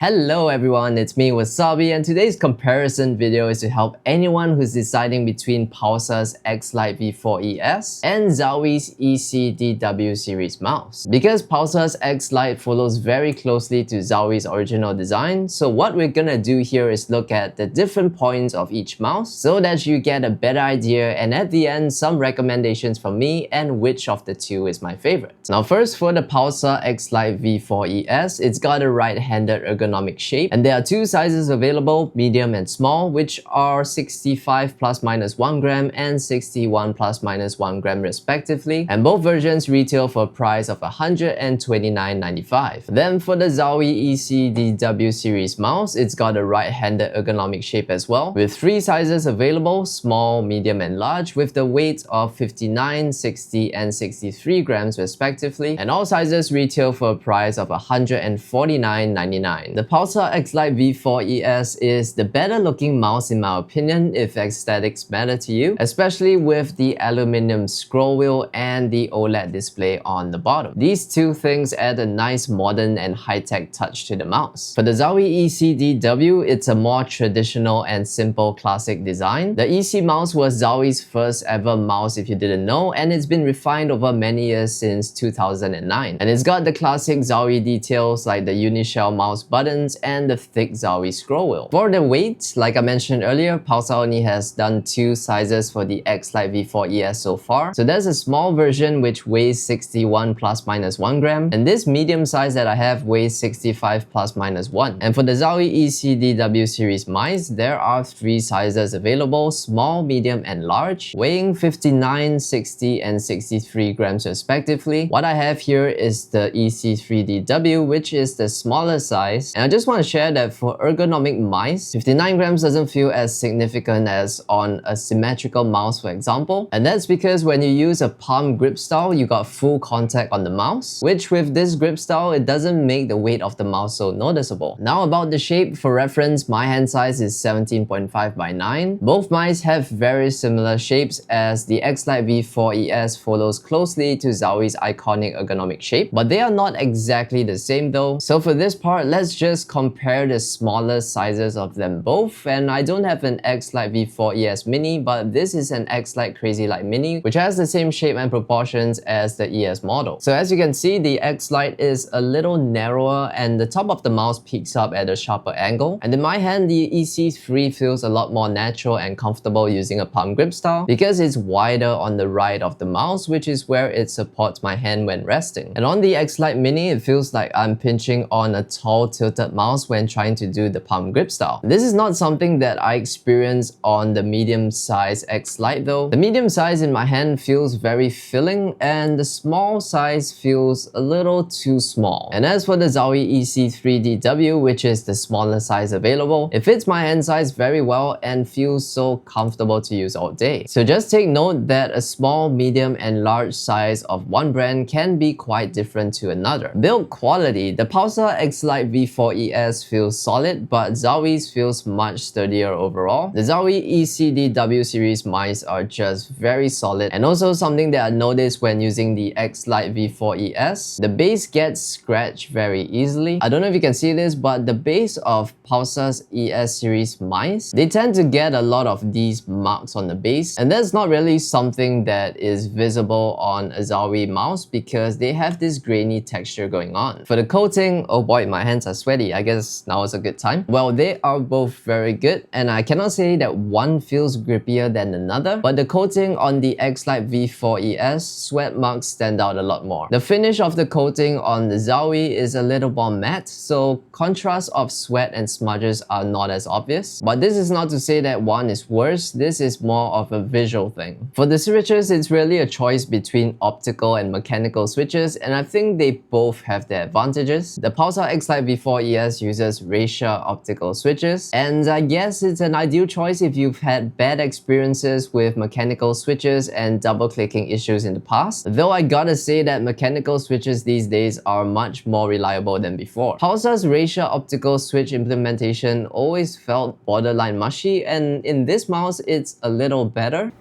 Hello everyone, it's me Wasabi, and today's comparison video is to help anyone who's deciding between Pulsar's Xlite V4 ES and Zowie's EC-DW series mouse. Because Pulsar's Xlite follows very closely to Zowie's original design, so what we're gonna do here is look at the different points of each mouse so that you get a better idea, and at the end some recommendations from me and which of the two is my favorite. Now first, for the Pulsar Xlite V4 ES, it's got a right-handed ergonomic shape, and there are two sizes available, medium and small, which are 65 plus minus 1 gram and 61 plus minus 1 gram respectively, and both versions retail for a price of $129.95. Then for the Zowie EC-DW series mouse, it's got a right-handed ergonomic shape as well, with three sizes available, small, medium and large, with the weight of 59, 60 and 63 grams respectively, and all sizes retail for a price of $149.99. The Pulsar Xlite V4 ES is the better looking mouse in my opinion if aesthetics matter to you, especially with the aluminum scroll wheel and the OLED display on the bottom. These two things add a nice modern and high-tech touch to the mouse. For the Zowie EC-DW, it's a more traditional and simple classic design. The EC mouse was Zowie's first ever mouse if you didn't know, and it's been refined over many years since 2009. And it's got the classic Zowie details like the unishell mouse buttons and the thick Zowie scroll wheel. For the weight, like I mentioned earlier, Pulsar only has done two sizes for the Xlite V4 ES so far. So there's a small version which weighs 61 plus minus 1 gram, and this medium size that I have weighs 65 plus minus 1. And for the Zowie EC-DW series mice, there are three sizes available, small, medium and large, weighing 59, 60 and 63 grams respectively. What I have here is the EC3DW, which is the smaller size, and I just want to share that for ergonomic mice, 59 grams doesn't feel as significant as on a symmetrical mouse, for example. And that's because when you use a palm grip style, you got full contact on the mouse, which with this grip style, it doesn't make the weight of the mouse so noticeable. Now about the shape, for reference, my hand size is 17.5 by 9. Both mice have very similar shapes, as the Xlite V4 ES follows closely to Zowie's iconic ergonomic shape, but they are not exactly the same though. So for this part, let's just compare the smaller sizes of them both. And I don't have an Xlite V4 ES Mini, but this is an Xlite Crazy Light Mini, which has the same shape and proportions as the ES model. So as you can see, the Xlite is a little narrower and the top of the mouse peaks up at a sharper angle. And in my hand, the EC3 feels a lot more natural and comfortable using a palm grip style because it's wider on the right of the mouse, which is where it supports my hand when resting. And on the Xlite Mini, it feels like I'm pinching on a tall tilted mouse when trying to do the palm grip style. This is not something that I experience on the medium size Xlite though. The medium size in my hand feels very filling, and the small size feels a little too small. And as for the Zowie EC3DW, which is the smaller size available, it fits my hand size very well and feels so comfortable to use all day. So just take note that a small, medium and large size of one brand can be quite different to another. Build quality, the Pulsar Xlite V4 ES feels solid, but Zowie's feels much sturdier overall. The Zowie EC-DW series mice are just very solid, and also something that I noticed when using the Xlite V4 ES, the base gets scratched very easily. I don't know if you can see this, but the base of Pulsar's ES series mice, they tend to get a lot of these marks on the base, and that's not really something that is visible on a Zowie mouse because they have this grainy texture going on. For the coating, oh boy, my hands are sweaty. I guess now is a good time. Well, they are both very good, and I cannot say that one feels grippier than another, but the coating on the Xlite V4 ES, sweat marks stand out a lot more. The finish of the coating on the Zowie is a little more matte, so contrast of sweat and smudges are not as obvious. But this is not to say that one is worse, this is more of a visual thing. For the switches, it's really a choice between optical and mechanical switches, and I think they both have their advantages. The Pulsar Xlite V4 ES uses Raysha optical switches, and I guess it's an ideal choice if you've had bad experiences with mechanical switches and double-clicking issues in the past. Though I gotta say that mechanical switches these days are much more reliable than before. Pulsar's Raysha optical switch implementation always felt borderline mushy, and in this mouse it's a little better.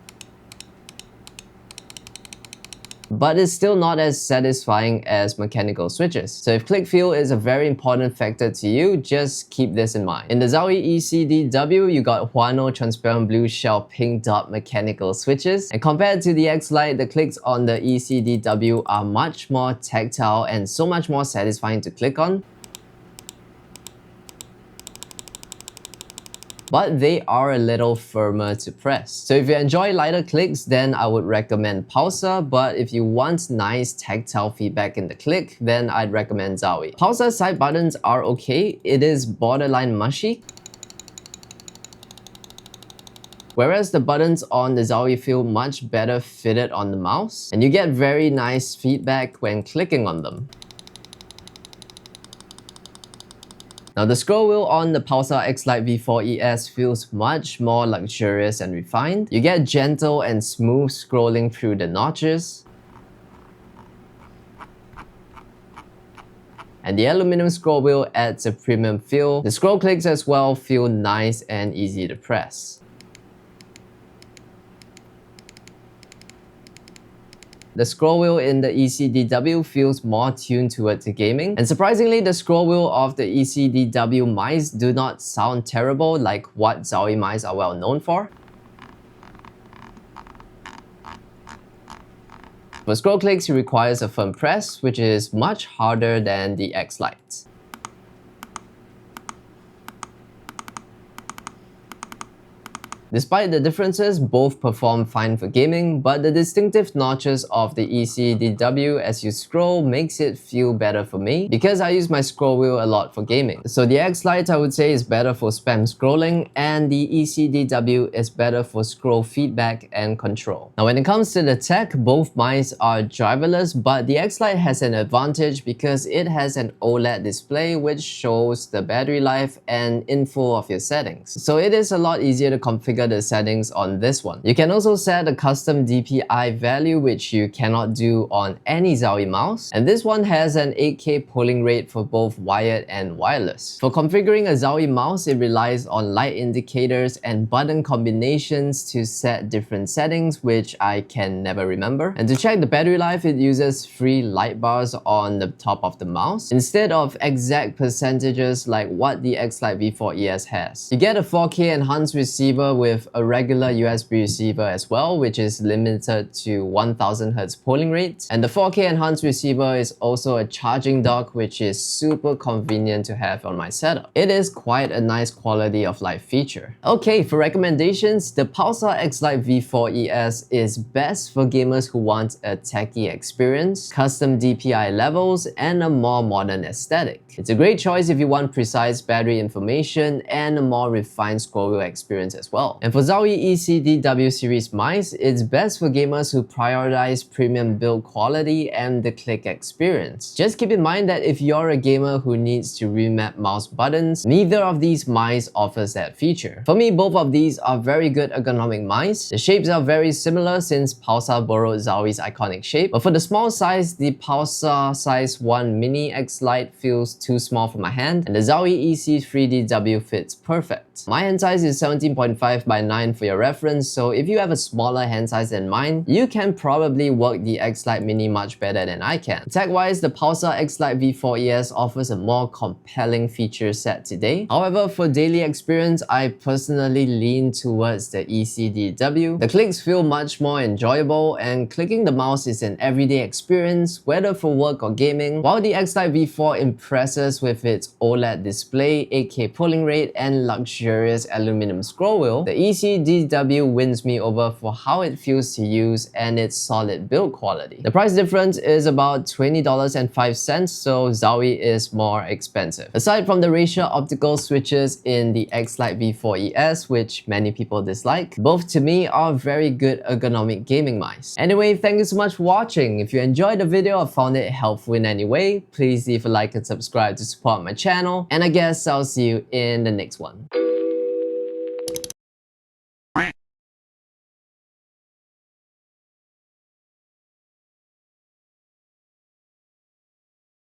but it's still not as satisfying as mechanical switches. So if click feel is a very important factor to you, just keep this in mind. In the Zowie EC-DW, you got Huano transparent blue shell pink dot mechanical switches, and compared to the Xlite, the clicks on the EC-DW are much more tactile and so much more satisfying to click on. But they are a little firmer to press. So if you enjoy lighter clicks, then I would recommend Pulsar, but if you want nice tactile feedback in the click, then I'd recommend Zowie. Pulsar's side buttons are okay, it is borderline mushy, whereas the buttons on the Zowie feel much better fitted on the mouse, and you get very nice feedback when clicking on them. Now the scroll wheel on the Pulsar Xlite V4 ES feels much more luxurious and refined. You get gentle and smooth scrolling through the notches. And the aluminum scroll wheel adds a premium feel. The scroll clicks as well feel nice and easy to press. The scroll wheel in the EC-DW feels more tuned towards the gaming. And surprisingly, the scroll wheel of the EC-DW mice do not sound terrible like what Zowie mice are well known for. For scroll clicks, it requires a firm press, which is much harder than the Xlite. Despite the differences, both perform fine for gaming, but the distinctive notches of the EC-DW as you scroll makes it feel better for me because I use my scroll wheel a lot for gaming. So the Xlite I would say is better for spam scrolling, and the EC-DW is better for scroll feedback and control. Now when it comes to the tech, both mice are driverless, but the Xlite has an advantage because it has an OLED display which shows the battery life and info of your settings. So it is a lot easier to configure the settings on this one. You can also set a custom DPI value which you cannot do on any Zowie mouse, and this one has an 8K polling rate for both wired and wireless. For configuring a Zowie mouse, it relies on light indicators and button combinations to set different settings which I can never remember. And to check the battery life, it uses 3 light bars on the top of the mouse instead of exact percentages like what the Xlite V4 ES has. You get a 4K enhanced receiver with a regular USB receiver as well, which is limited to 1000 Hz polling rate. And the 4K enhanced receiver is also a charging dock, which is super convenient to have on my setup. It is quite a nice quality of life feature. Okay, for recommendations, the Pulsar Xlite V4 ES is best for gamers who want a techie experience, custom DPI levels, and a more modern aesthetic. It's a great choice if you want precise battery information and a more refined scroll wheel experience as well. And for Zowie EC-DW series mice, it's best for gamers who prioritize premium build quality and the click experience. Just keep in mind that if you're a gamer who needs to remap mouse buttons, neither of these mice offers that feature. For me, both of these are very good ergonomic mice. The shapes are very similar since Pulsar borrowed Zowie's iconic shape, but for the small size, the Pulsar size 1 mini Xlite feels too small for my hand, and the Zowie EC-3DW fits perfect. My hand size is 17.5 by 9 for your reference, so if you have a smaller hand size than mine, you can probably work the Xlite Mini much better than I can. Tech-wise, the Pulsar Xlite V4 ES offers a more compelling feature set today. However, for daily experience, I personally lean towards the EC-DW. The clicks feel much more enjoyable, and clicking the mouse is an everyday experience, whether for work or gaming. While the Xlite V4 impresses with its OLED display, 8K polling rate, and luxurious aluminum scroll wheel, the EC-DW wins me over for how it feels to use and its solid build quality. The price difference is about $20.05, so Zowie is more expensive. Aside from the racial optical switches in the Xlite V4 ES, which many people dislike, both to me are very good ergonomic gaming mice. Anyway, thank you so much for watching. If you enjoyed the video or found it helpful in any way, please leave a like and subscribe to support my channel, and I guess I'll see you in the next one.